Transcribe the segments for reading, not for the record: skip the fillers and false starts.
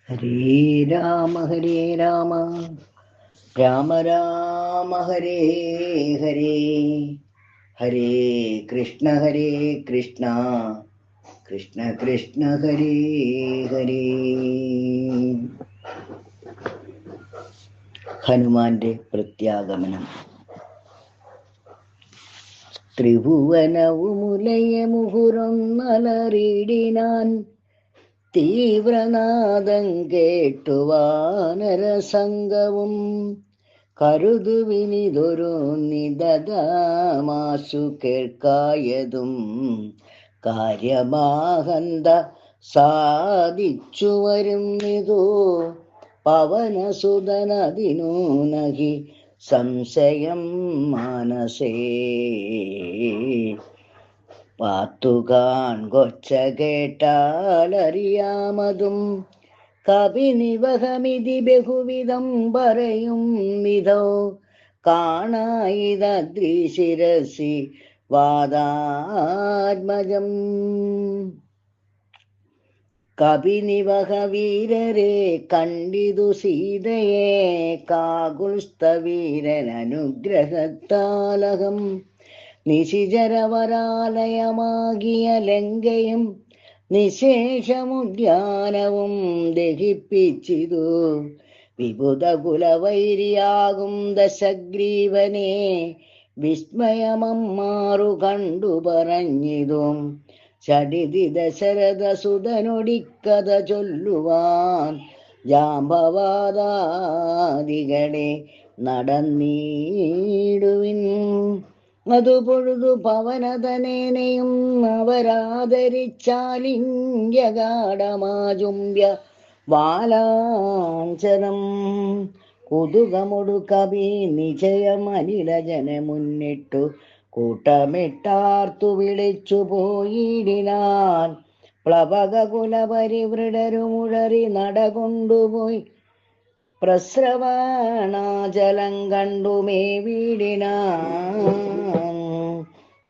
ഹരേ രാമ രാമ രാമ ഹരേ ഹരേ, ഹരേ കൃഷ്ണ കൃഷ്ണ കൃഷ്ണ ഹരേ ഹരേ. ഹനുമാന്റെ പ്രത്യാഗമനം. ത്രിഭുവനവുമുലയ മുഹുറൊന്നലറിയിടിനാൻ, തീവ്രനാദം കേട്ടു വാനരസംഗവും കരുതുവിനിതൊരു നിദമാശു കേൾക്കായതും കാര്യമാഹന്ത സാധിച്ചു വരുന്നിതു പവനസുതനതിനു നഹി സംശയം മാനസേ. പാത്തുകാൺ കൊച്ച കേട്ടാലറിയാമതും കവിനിവഹമിതി ബഹുവിധം പറയും വിധോ കാണായിതദ്രിശിരസി വാദാത്മജം. കപിനിവഹ വീരരെ കണ്ടിതു സീതയെ കാകുൽസ്ഥവീരനുഗ്രഹത്താലകം നിശിചരവരാലയമാകിയ ലങ്കയും നിശേഷമുദ്യാനവും ദഹിപ്പിച്ചിതു വിബുധകുലവൈരിയാകും ദശഗ്രീവനെ വിസ്മയമമ്മാറു കണ്ടു പറഞ്ഞിതും ചടിതി ദശരഥസുതനൊടിക്കഥ ചൊല്ലുവാൻ ജാമ്പവാദാദികളെ നടന്നീടുവിൻ. അതു പൊഴുതു പവനതനേനയും അവരാദരിച്ചാലിംഗ്യഗാഠമാചുംബ്യ വാലാഞ്ചനം കുതുകമൊടു കവി നിജയമനിലജന മുന്നിട്ടു കൂട്ടമിട്ടാർത്തു വിളിച്ചു പോയിടിനാൻ. പ്ലവകകുലപരിവൃഢരുമുഴറി നടകൊണ്ടുപോയി പ്രസ്രവണാജലം കണ്ടുമേ വീടിനാൻ.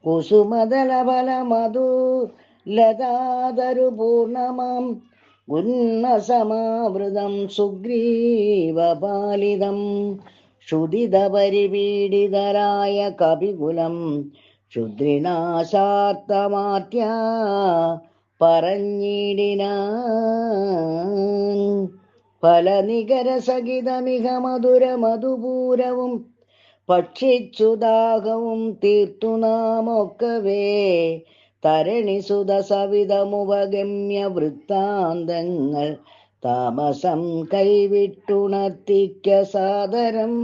കുസുമദലഫലമധു ലതാതരു പൂർണമാം ഗുന്നസമാവൃതം സുഗ്രീവപാലിതം ക്ഷുദിതപരിപീഡിതരായ കപികുലം ക്ഷുദ്രിനാശാർത്തമാത്യ പറഞ്ഞിടിനാൻ. ഫലനികരസഹിതമിഹ മധുര മധുപൂരവും ഭക്ഷിച്ചു ദാഹവും തീർത്തു നാമൊക്കവേ തരണിസുത സവിധമുപഗമ്യ വൃത്താന്തങ്ങൾ താമസം കൈവിട്ടുണർത്തിക്ക സാദരം.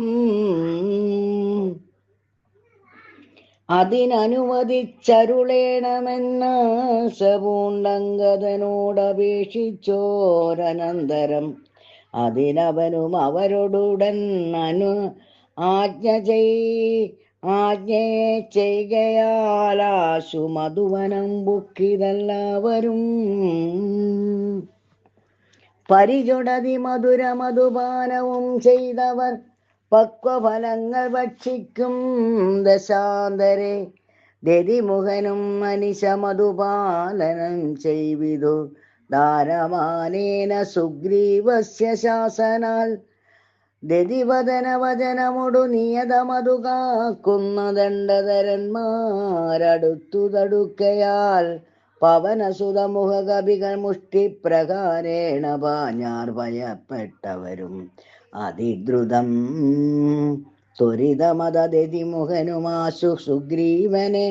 അതിനനുവദിച്ചരുളേണമെന്നോടപേക്ഷിച്ചോരനന്തരം അതിനവനും അവരോടുടൻ ആജ്ഞ ചെയ്കയാലാശു മധുവനം ബുക്കിതെല്ലാവരും. പരിചൊടതി മധുര മധുപാനവും ചെയ്തവർ പക്വഫലങ്ങൾ ഭക്ഷിക്കും ദശാന്തരെ. ദതിമുഖനും മനിഷ മധുപാലനം ചെയ്വിതു ധാരമാനേന സുഗ്രീവസ്യ ശാസനാൽ. ദതിവദനവചനമൊടു നിയതമതു കാക്കുന്ന ദണ്ഡധരന്മാരടുത്തു തടുക്കയാൽ പവനസുതമുഖ കവികൾ മുഷ്ടിപ്രകാരേണ പാഞ്ഞാർ ഭയപ്പെട്ടവരും അതിദ്രുതം. ത്വരിതമതതിമുഖനുമാശു സുഗ്രീവനെ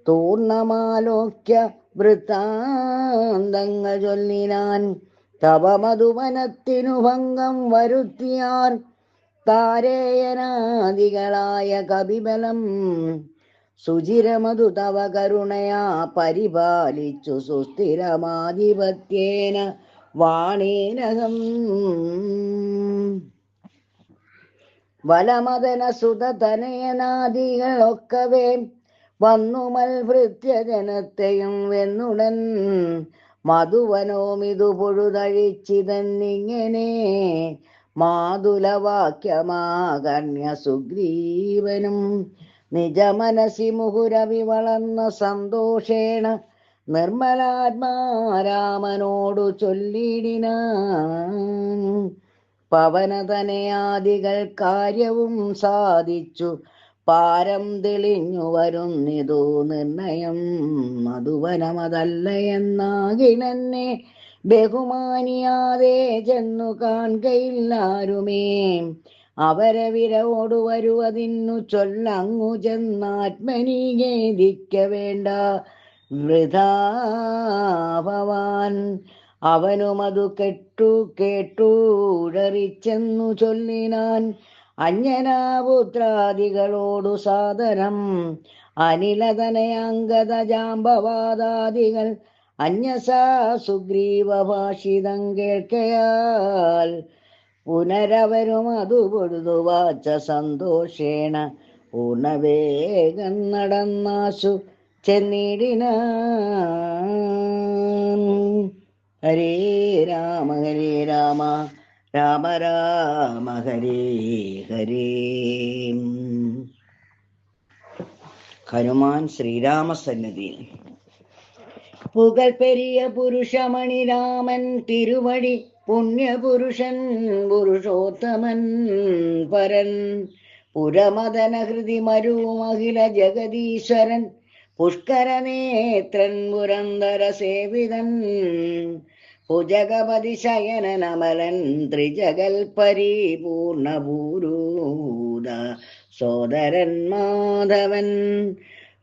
തൂർണമാലോക്യ വൃത്താന്തങ്ങൾ ചൊല്ലിനാൻ. തവ മധുവനത്തിനു ഭംഗം വരുത്തിയാർ താരേയനാദികളായ കപിബലം. സുചിരമധു തവ കരുണയാ പരിപാലിച്ചു സുസ്ഥിരമാധിപത്യേന വാണേനകം. വലമദന സുതനയനാദികളൊക്കവേ വന്നുമൽ ഭൃത്യജനത്തെയും വെന്നുടൻ മധുവനോമിതു പൊഴുതഴിച്ചിതന്നിങ്ങനെ മാതുലവാക്യമാകർണ്യ സുഗ്രീവനും നിജമനസി മുഹുരവി വളർന്ന സന്തോഷേണ നിർമ്മലാത്മാരാമനോടു ചൊല്ലിടിനാൻ. പവനതനയാദികൾ കാര്യവും സാധിച്ചു പാരം തെളിഞ്ഞു വരുന്നിതു നിർണയം. മധുവനമതല്ല എന്നാകിലെന്നെ ബഹുമാനിയാതെ ചെന്നു കാൺകയില്ലാരുമേ. അവരെ വിരവോടു വരുവതിന്നു ചൊല്ലങ്ങു ചെന്നാത്മനി ഖേദിക്ക വേണ്ട വൃഥാ ഭവാൻ. അവനുമതു കേട്ടുഴറിച്ചെന്നു ചൊല്ലിനാൻ അഞ്ജനാപുത്രാദികളോടു സാദരം. അനിലതനയാംഗത ജാമ്പവാദാദികൾ അന്യസാ സുഗ്രീവ ഭാഷിതം കേൾക്കയാൽ പുനരവരും അതു പൊഴുതു വാച്ച സന്തോഷേണ പൂർണ്ണവേഗം നടന്നാശു ചെന്നിടിനാൻ. ഹരേ രാമ ഹരേ രാമ രാമ രാമ ഹരേ ഹരേ. ഹനുമാൻ ശ്രീരാമസന്നിധിയിൽ. புகழ் பெரிய புருஷமணி ராமன் திருவடி புண்ணியபுருஷன் புருஷோத்தமன் பரன் പുരമദന ഹൃതി മരുവും അഖില ജഗദീശ്വരൻ പുഷ്കരനേത്രൻ പുരന്തര സേവിതൻ ഭുജഗപതി ശയനനമലൻ ത്രിജഗൽ പരിപൂർണഭൂരൂത സോദരൻ മാധവൻ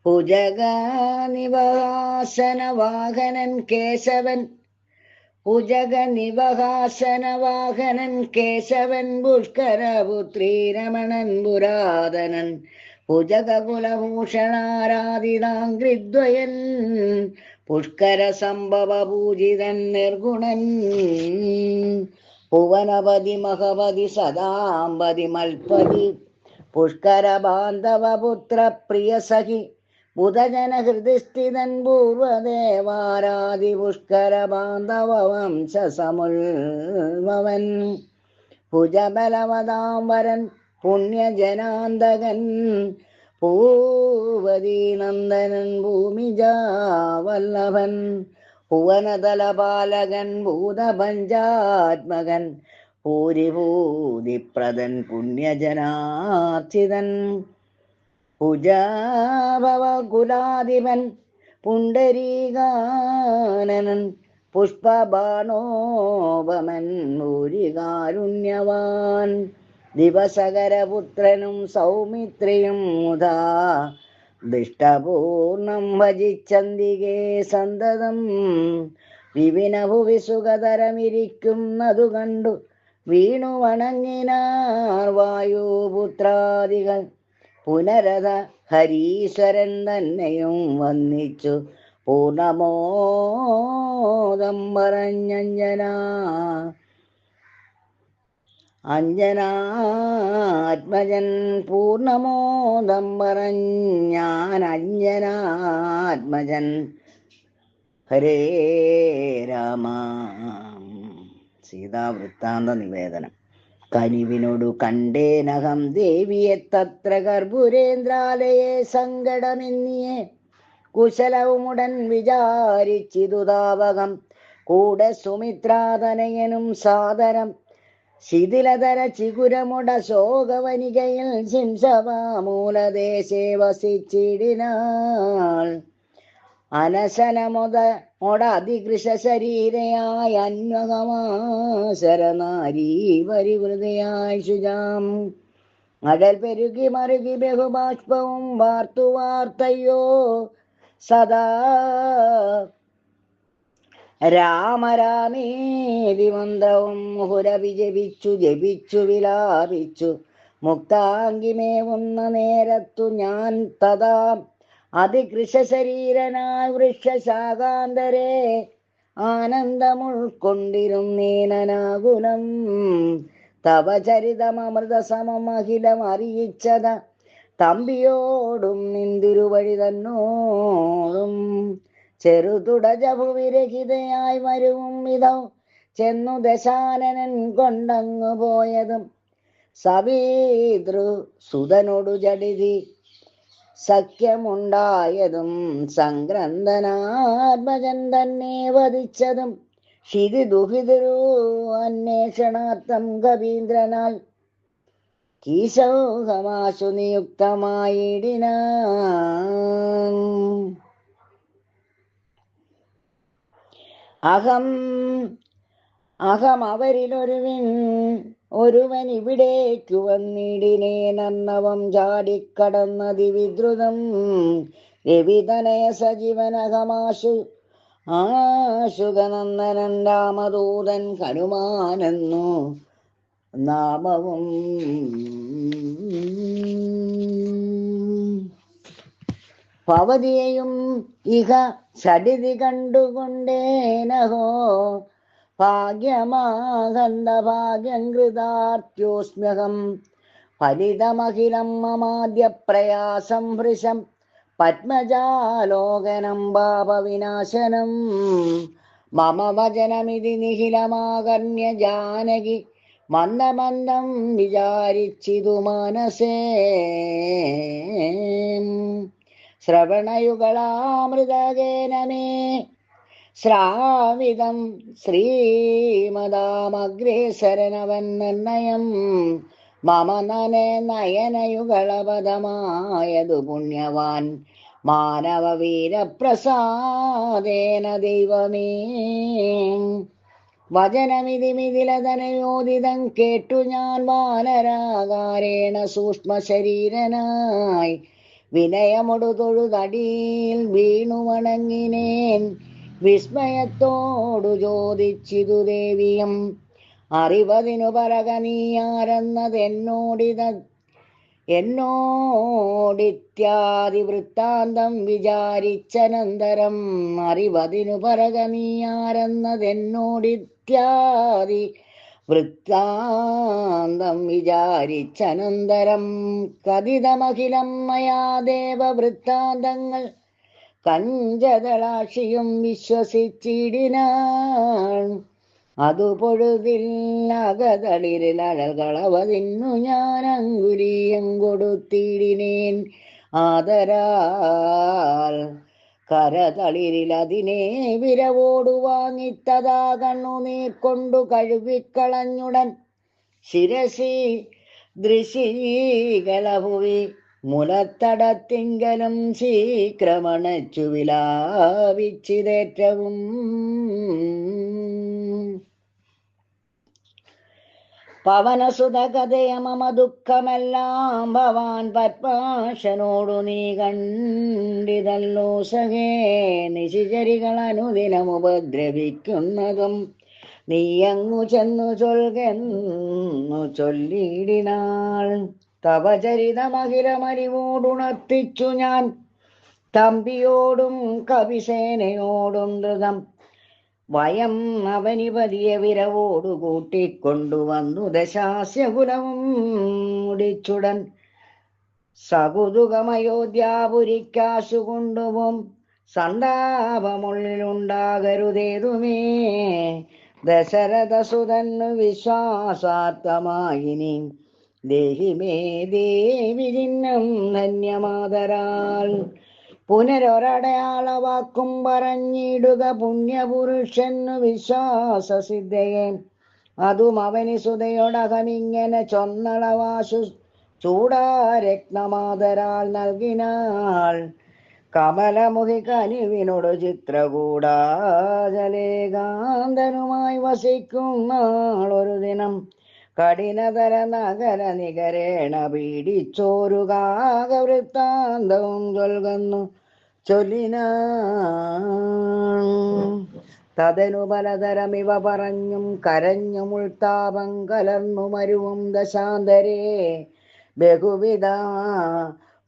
ഭുജഗ നിവഹാസന വാഹനൻ കേശവൻ ഭുജഗ നിവഹാസന വാഹനൻ കേശവൻ പുഷ്കരപുത്രീ രമണൻ പുരാതനൻ ഭുജഗ കുലഭൂഷണാരാധിതാംഗ്രിദ്വയൻ പുഷ്കര സംഭവ പൂജിതൻ നിർഗുണൻ ഭുവനപതി മഹപതി സദാംബതി മൽപതി പുഷ്കര ബാന്ധവ പുത്ര പ്രിയ സഖി ബുധജന ഹൃദിസ്ഥിതൻ പൂർവദേവാരാധി പുഷ്കര ബാന്ധവ വംശ സമുൽഭവൻ ഭുജബലവതാംബരൻ പുണ്യജനാന്തകൻ പൂവതി നന്ദനൻ ഭൂമിജാവല്ലഭൻ ഭുവനതലപാലകൻ ഭൂതപഞ്ചാത്മകൻ ഭൂരിഭൂതിപ്രദൻ പുണ്യജനാർച്ചിതൻ ഭുജാഭവകുലാധിപൻ പുണ്ടരീകാനനൻ പുഷ്പബാണോപമൻ ഭൂരികാരുണ്യവാൻ ദിവസകരപുത്രനും സൗമിത്രിയും മുധാ ദൃഷ്ടപൂർണം ഭജിച്ചന്തികേ സന്തതം വിപിനഭുവി സുഖതരമിരിക്കുന്നതു കണ്ടു വീണു വണങ്ങിനാർ വായുപുത്രാദികൾ പുനരത ഹരീശ്വരൻ തന്നെയും വന്നിച്ചു പൂർണമോദം അഞ്ജനാത്മജൻ പൂർണമോദം പറഞ്ഞാൻ അഞ്ജനാത്മജൻ. ഹരേ രാമ. സീതാവൃത്താന്ത നിവേദനം. കനിവിനോടു കണ്ടേനഹം ദേവിയെ തത്ര കർപ്പൂരേന്ദ്രാലയെ സങ്കടമെന്നിയെ കുശലവുമുടൻ വിചാരിച്ചിതുതാവകം കൂടെ സുമിത്രാതനയനും സാദരം ശിഥിലതര ചിഗുരമുട ശോകവനികയിൽ ശിംസവാമൂലദേശേ വസിച്ചിടിനാൾ. അനശനമൊടതികൃശ ശരീരയായ അന്വകമാശരനാരീ പരിവൃതയായി ശുചാം അടൽ പെരുകി മറുകി ബഹുബാഷ്പവും വാർത്തു വാർത്തയ്യോ സദാ രാമരാമേതി മന്ത്രവും മുഹുരവി ജപിച്ചു വിലാപിച്ചു മുക്താംഗിമേവുന്ന നേരത്തു ഞാൻ തഥാ അതികൃശരീരനായ വൃക്ഷശാഖാന്തരേ ആനന്ദമുൾക്കൊണ്ടിരുന്നേനാകുലം തവ ചരിതമൃതസമം അഖിലം അറിയിച്ചത തമ്പിയോടും നിന്തിരുവഴി തന്നോടും ചെറുതുടജഭുവിരഹിതയായി വരുവും വിധം ചെന്നു ദശാനനൻ കൊണ്ടങ്ങു പോയതും സവീതൃ സുതനോടു ജഡിതി സഖ്യമുണ്ടായതും സംക്രന്ദനാത്മജൻ തന്നെ വധിച്ചതും ക്ഷിതി ദുഹിതരു അന്വേഷണാർത്ഥം കവീന്ദ്രനാൽ കീശോഹമാശു നിയുക്തമായിടിന. അഹം ഒരുവൻ ഇവിടേക്കു വന്നിടിനേനന്നവം ചാടിക്കടന്നതി വിദ്രുതം രവിതനയ ആശുകനന്ദനൻ രാമദൂതൻ ഹനുമാനെന്നു നാമവും. ഭവതിയെയും ഇഹ സടിതി കണ്ടുകൊണ്ടേനഹോ ഭാഗ്യമാകന്ത ഭാഗ്യം കൃതാർത്യോസ്മ്യഹം ഫലിതമഖിലം മമാദ്യ പ്രയാസം വൃശം പത്മജാലോകനം പാപവിനാശനം മമ വചനമിതി നിഖിലമാകർണ്യ ജാനകി മന്ദമന്ദം വിചാരിച്ചിതു മനസേ. ശ്രവണയുഗളാമൃതകേന മേ ശ്രാവിതം ശ്രീമദാമഗ്രേസരനവൻ നിർണയം മമ നയനയുഗളപദമായതു പുണ്യവാൻ മാനവവീരപ്രസാദേന ദൈവമേ. വചനമിതി മിഥിലതനയോദിതം കേട്ടു ഞാൻ വാനരാകാരേണ സൂക്ഷ്മ ശരീരനായി വിനയമൊടു തൊഴുതടിയിൽ വീണു വണങ്ങിനേൻ. വിസ്മയത്തോടു ചോദിച്ചിതു ദേവിയം അറിവതിനു പറക എന്നോടിത്യാദി വൃത്താന്തം വിചാരിച്ചനന്തരം. അറിവതിനു പറക എന്നോടിത്യാദി വൃത്താന്തം വിചാരിച്ചനന്തരം. കഥിതമഖിലം മയാ ദേവവൃത്താന്തങ്ങൾ കഞ്ചതളാക്ഷിയും വിശ്വസിച്ചിടിനാൾ. അതു പൊഴുതിൽ അകതളിരിലകളവതിന്നു ഞാൻ അങ്കുലീയം കൊടുത്തിടിനേൻ. ആദരാൽ കരതളിരിലതിനെ വിരവോടു വാങ്ങിത്തതാ കണ്ണുനീർ കൊണ്ടു കഴുകിക്കളഞ്ഞുടൻ ശിരസി ദൃശീകളഭുവി മുലത്തടത്തിങ്കലും ശീക്രമണച്ചു വിലാപിച്ചിതേറ്റവും. പവനസുത കഥയ മമ ദുഃഖമെല്ലാം ഭവാൻ പത്മാശനോടു നീ കണ്ടിതല്ലോ സഖേ. നിശിചരികൾ അനുദിനമുപദ്രവിക്കുന്നതും നീ അങ്ങു ചെന്നു ചൊൽകെന്നു ചൊല്ലിയിടിനാൾ. തവ ചരിതമഖിലമരിവോടുണർത്തിച്ചു ഞാൻ തമ്പിയോടും കവിസേനയോടും ധൃതം. വയം അവനിപതിയെ വിരവോടു കൂട്ടിക്കൊണ്ടുവന്നു ദശാസ്യകുലവും മുടിച്ചുടൻ സകുതുകമയോധ്യാപുരിക്കാശു കൊണ്ടുപോം. സന്താപമുള്ളിലുണ്ടാകരുതേതുമേ ദശരഥസുതന്നു വിശ്വാസാർത്ഥമായിനി. ദേഹിമേ ദേവി ചിഹ്നം ധന്യമാതരാൽ. പുനരൊരടയാളവാക്കും പറഞ്ഞിടുക പുണ്യപുരുഷന്നു വിശ്വാസസിദ്ധയെ. അതും അവനി സുതയോടകമിങ്ങനെ ചൊന്നളവാശു ചൂടാരത്നമാതരാൽ നൽകിനാൾ. കമലമുഖി കനിവിനോട് ചിത്രകൂടാചലേകാന്തനുമായി വസിക്കും നാളൊരു ദിനം കഠിനതര നഗര നികരേണ പീഡിച്ചോരു കാകവൃത്താന്തവും ചൊൽകുന്നു ചൊല്ലിന. തതനു പലതരമിവ പറഞ്ഞും കരഞ്ഞും ഉൾത്താപം കലർന്നു മരുവും ദശാന്തരേ. ബഹുവിധ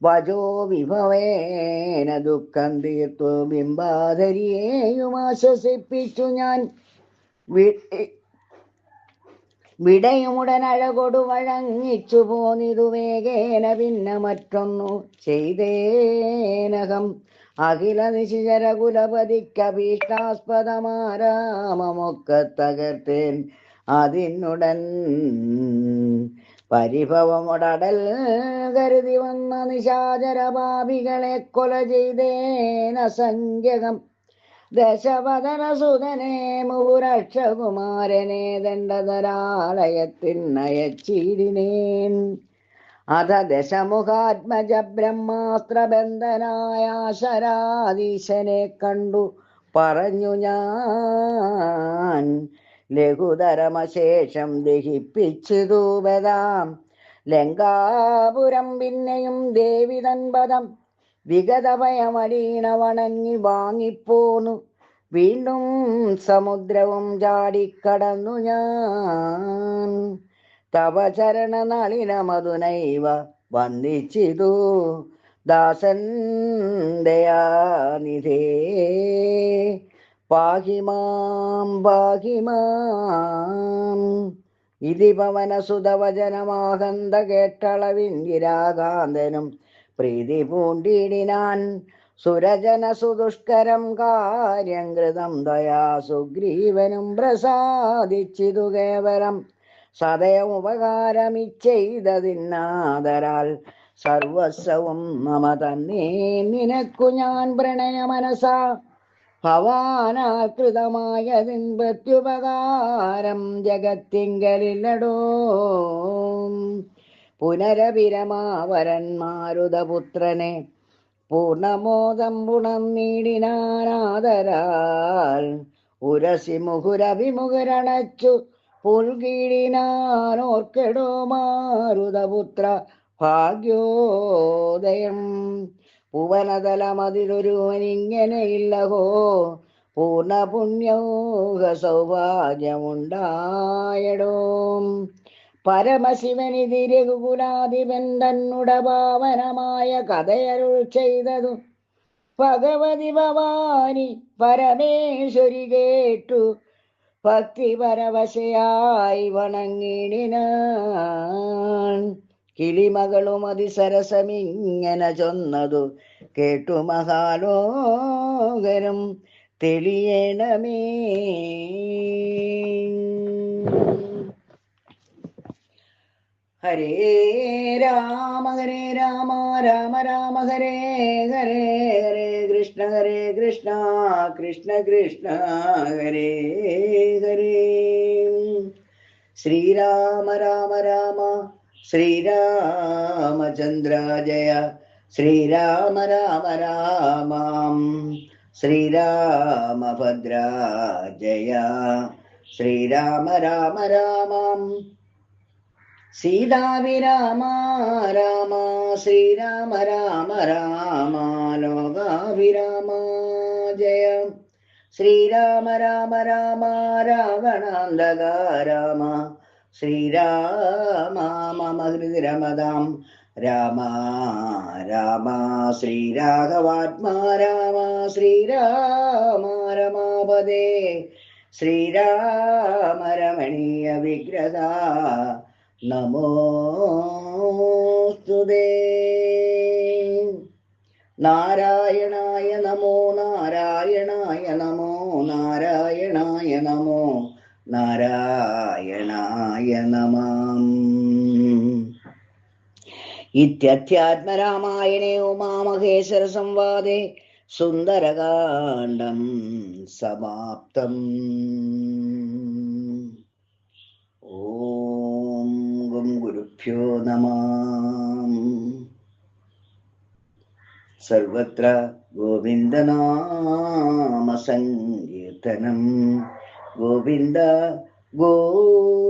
വജോ വിഭവേന ദുഃഖം തീർത്തു ബിംബാധരിയെയും ആശ്വസിപ്പിച്ചു ഞാൻ. വിടയുമുടനഴകൊടു വഴങ്ങിച്ചു പോന്നിതു വേഗേന പിന്നെ മറ്റൊന്നു ചെയ്തേനകം. അഖില നിശിചര കുലപതിക്കഭീഷ്ടാസ്പദമാരാമമൊക്കെ തകർത്തേൻ അതിനുടൻ. പരിഭവമുടടൽ കരുതി വന്ന നിശാചരപാപികളെ കൊല ചെയ്തേന സംഖ്യകം. ദശവദനസുതനെ മുഹുരക്ഷകുമാരനെ ദണ്ഡധരാലയത്തിനയച്ചിടിനേൻ. അധ ദശമുഖാത്മജ ബ്രഹ്മാസ്ത്രബന്ധനായ ശരാധീശനെ കണ്ടു പറഞ്ഞു ഞാൻ. ലഘുതരമശേഷം ദഹിപ്പിച്ചിതു ബദാം ലങ്കാപുരം. പിന്നെയും ദേവി തൻപദം വിഗതഭയമടീണ വണങ്ങി വാങ്ങിപ്പോന്നു. വീണ്ടും സമുദ്രവും ചാടിക്കടന്നു ഞാൻ. തവ ചരണനളിന മധുനൈവ വന്ദിച്ചിതു ദാസൻ ദയാനിധേ. പാഹിമാം പാഹിമാം. ഇതി പവനസുതവചനമാകന്ത കേട്ടളവിന്ദിരാകാന്തനും പ്രീതി പൂണ്ടിടിനാൻ. സുരജന സുദുഷ്കരം കാര്യം കൃതം ദയാ സുഗ്രീവനും പ്രസാദിച്ചിതു കേവലം. സദയം ഉപകാരമിച്ചെയ്തതിന്നാദരാൽ സർവസ്വവും മമ തന്നെ നിനക്കു ഞാൻ പ്രണയമനസാ. ഭവാനാകൃതമായതിൻ പ്രത്യുപകാരം ജഗത്തിങ്കലില്ലടോ. പുനരവിരമാവരന്മാരുതപുത്രനെ പൂർണമോദം പുണർന്നീടിനാനാദരാൽ. ഉരസി മുഹുരഭിമുഖരണച്ചു പുൽകീടിനാനോർക്കെടോ മാരുതപുത്ര ഭാഗ്യോദയം. ഭുവനതലമതിലൊരുവനിങ്ങനെയില്ലഹോ പൂർണ്ണ പുണ്യൗക സൗഭാഗ്യമുണ്ടായടോ. പരമശിവനിധി രഘുകുലാധിപൻ തന്നുട പാവനമായ കഥയരുൾ ചെയ്തതു ഭഗവതി ഭവാനി പരമേശ്വരി കേട്ടു ഭക്തിപരവശയായി വണങ്ങിടിനാൻ. കിളിമകളും അതിസരസമിങ്ങനെ ചൊന്നതു കേട്ടു മഹാലോകരും തെളിയണമേ. ഹരേ രാമ രാമ രാമ ഹരേ ഹരേ ഹരേ കൃഷ്ണ കൃഷ്ണ കൃഷ്ണ ഹരേ ഹരേ. ശ്രീരാമ രാമ രാമ ശ്രീരാമചന്ദ്ര ജയ. ശ്രീരാമ രാമ രാമ ശ്രീരാമഭദ്ര ജയ. ശ്രീരാമ രാമ രാമ സീതാഭിരാമ രാമ. ശ്രീരാമ രാമ രാമ ലോകാഭിരാമ ജയ. ശ്രീരാമ രാമ രാമ രാവണാന്തക രാമ. ശ്രീരാമ മമ ഹൃദി രമതാം രാമ രാമ. ശ്രീരാഘവാത്മാ രാമ. ശ്രീരാമ രമാപദേ. ശ്രീരാമ രമണീയ വിഗ്രഹ നമോസ്തുതേ. നാരായണായ നമോ നാരായണായ നമോ നാരായണായ നമോ നാരായണായ നമഃ. ഇത്യധ്യാത്മരാമായണേ ഉമാമഹേശ്വര സംവാദേ സുന്ദരകാണ്ഡം സമാപ്തം. ഓം ഗം ഗുരുഭ്യോ നമഃ. സർവത്ര ഗോവിന്ദനാമ സങ്കീർത്തനം. ഗോവിന്ദ ഗോവിന്ദ.